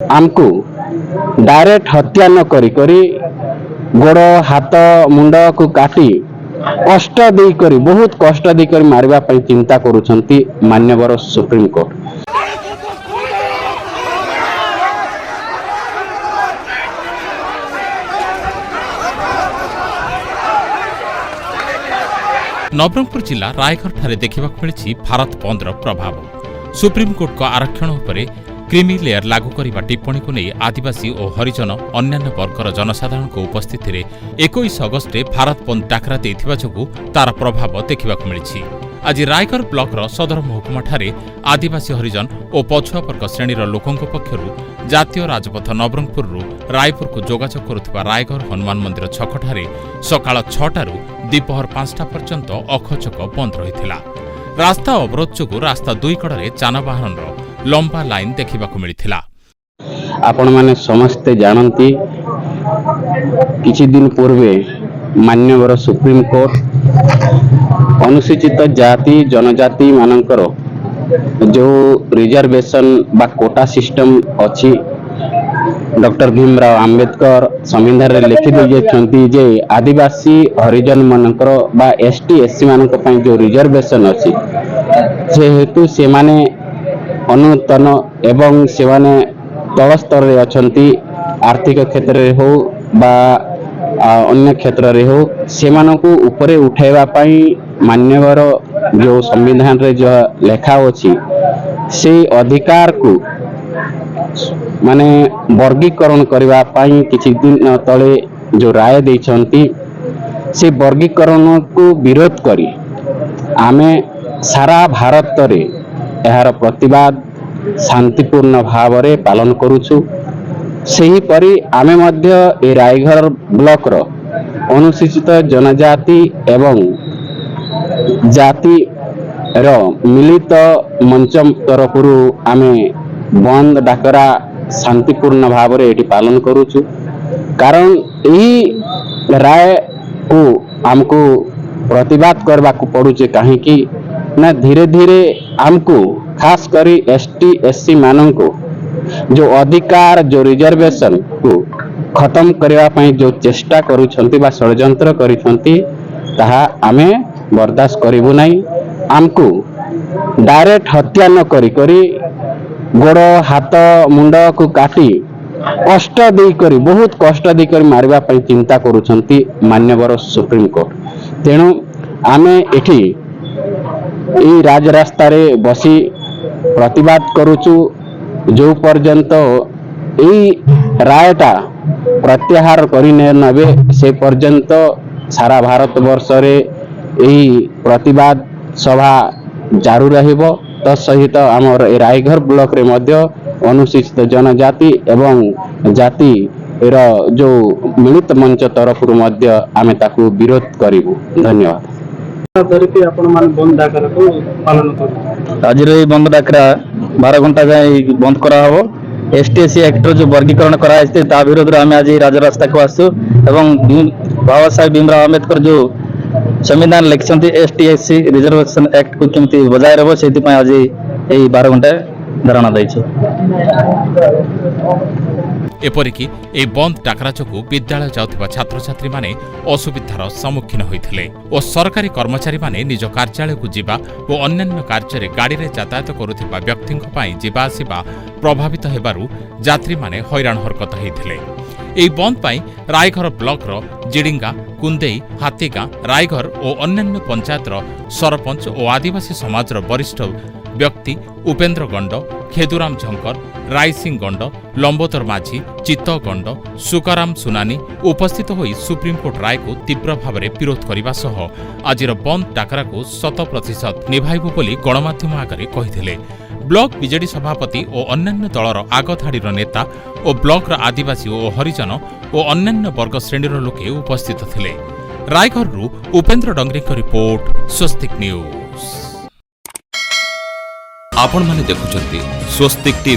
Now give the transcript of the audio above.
आमको डायरेक्ट हत्या न करी करी गोड़ हाथ मुंड को काटी कष्ट दे करी बहुत कष्ट दे करी मारिबा पई चिंता करूछंती मान्यवर सुप्रीम कोर्ट। नवरंगपुर जिला रायगढ़ ठारे देखा मिली भारत बंदर प्रभाव। सुप्रीम कोर्ट को आरक्षण उपरे क्रीमी लेयर लागू करने टिप्पणी को नहीं आदिवासी और हरिजन अन्यान्य वर्गर जनसाधारण उपस्थित 21 अगस्ट भारत बंद डाकरा देथिबा जोगु तार प्रभाव देखा मिली। आज रायगढ़ ब्लॉकर सदर महकुमा ठारे आदिवासी हरिजन और पछुआ वर्ग श्रेणीर लोकों पक्षर जातीय राजपथ नवरंगपुर रायपुर को जोगाजोग करुवा रायगढ़ हनुमान मंदिर छकठारे सकाळ 6टारू दीपहर 5टा पर्यंत अखचक बंद रही। रास्ता अवरोध जोगु रास्ता दुई कड़े जानवाहन लंबा लाइन देखा मिलता। आपण माने समस्ते जानती किछि दिन पूर्वे मान्यवर सुप्रीम कोर्ट अनुसूचित जाति जनजाति मानकर जो रिजर्वेशन बा कोटा सिस्टम अच्छी डॉक्टर भीमराव आंबेडकर संविधान रे लिखि देइछंती जे आदिवासी हरिजन मानकर बा एसटी एससी मानक पई जो रिजर्वेशन अच्छी से हेतु से माने अनुतन एवं से माने तल स्तर रे अछंती आर्थिक क्षेत्र रे हो बा अन्य क्षेत्र रे हो से मानकु ऊपरे उठाइबा पई मान्यवर जो संविधान रे जो लेखा अछि से अधिकार को माने वर्गीकरण करबा पई किछि दिन तले जो राय देइछंती से वर्गीकरण को विरोध करी आमे सारा भारत रे एहार प्रतिवाद शांतिपूर्ण भाव रे पालन करूछु। सही परी आमे मध्य ए रायगढ़ ब्लॉक रो अनुसूचित जनजाति एवं जाति रो मिलित मंच तरफरु आमे बंद डाकरा शांतिपूर्ण भाव रे एटी पालन करूछु। कारण एही राय को हमको प्रतिवाद करबा को पड़ुचे काहेकि ना धीरे धीरे हमको खास करी एसटी एससी मानन को जो अधिकार जो रिजर्वेशन को खत्म करबा पई जो चेष्टा करूछंती बा षडयंत्र करिछंती ताहा आमे बर्दाश्त करिबु नाही। हमको डायरेक्ट हत्या न करी करी गोड़ हाथ मुंड को काटी कष्ट दे करी बहुत कष्ट दे करी मारिबा पई चिंता करूछंती मान्यवर सुप्रीम कोर्ट। तेणु आमे एठी ई राज रास्ता रे बसी प्रतिवाद करूछु जो पर्यंत ई रायटा प्रत्याहार करि नेबे से पर्यंत सारा भारत वर्ष रे एही प्रतिवाद सभा जारू रहिबो। तत्सहित आमर रायगढ़ ब्लॉक रे मध्य अनुसूचित जनजाति एवं जाति रो जो मिलित मंच तरफ मध्य आमे ताकू विरोध करिबु। धन्यवाद। आज बंद डाकरा 12 घंटा जाए बंद करा हबो। एसटीएससी एक्ट जो वर्गीकरण करा ता विरोध में आज राजरास्ता को आसु एवं बाबा साहेब भीमराव आंबेडकर जो संविधान लिखिं एसटीएससी रिजर्वेशन एक्ट को केमती बजाय रहो से आज यही 12 घंटा धारणा दैछु। एपरिकी ए बंद डाकरा जोगु विद्यालय जाउथिबा छात्र छात्री माने असुविधार सम्मुखीन होइथिले और सरकारी कर्मचारी माने निज कार्यालय को जीवा और अन्यान्य कार्य रे गाड़ी रे यातायात करुथिबा व्यक्तिंक पई जीवा आसीबा प्रभावित हेबारु यात्री माने हैरान हरकत हेथिले। एई बंद पई रायगढ़ ब्लॉक रो जिडिंगा कुंदेई हातीगां रायगढ़ और अन्यान्य पंचायत रो सरपंच और आदिवासी समाज रो वरिष्ठ व्यक्ति उपेन्द्र गंड खेदुराम झंकर राय सिंह गंड लंबोदर माझी चित्त गंड सुकाराम सुनानी उपस्थित होई सुप्रीम कोर्ट राय को तीव्र भाव में विरोध करने सह आज बंद डाकरा को 100% निभाइबु बोली गणमाध्यम आगे कहिथिले। ब्लॉक बीजेडी सभापति और अन्यान्य दलर आगधाड़ी नेता और ब्लॉक आदिवासी और हरिजन और अन्यान्य वर्ग श्रेणीर लोके उपस्थित थिले। रायगढ़ उपेन्द्र डंगरी रिपोर्ट स्वस्तिक न्यूज। आपण माने देखुछंती स्वस्तिक टीवी।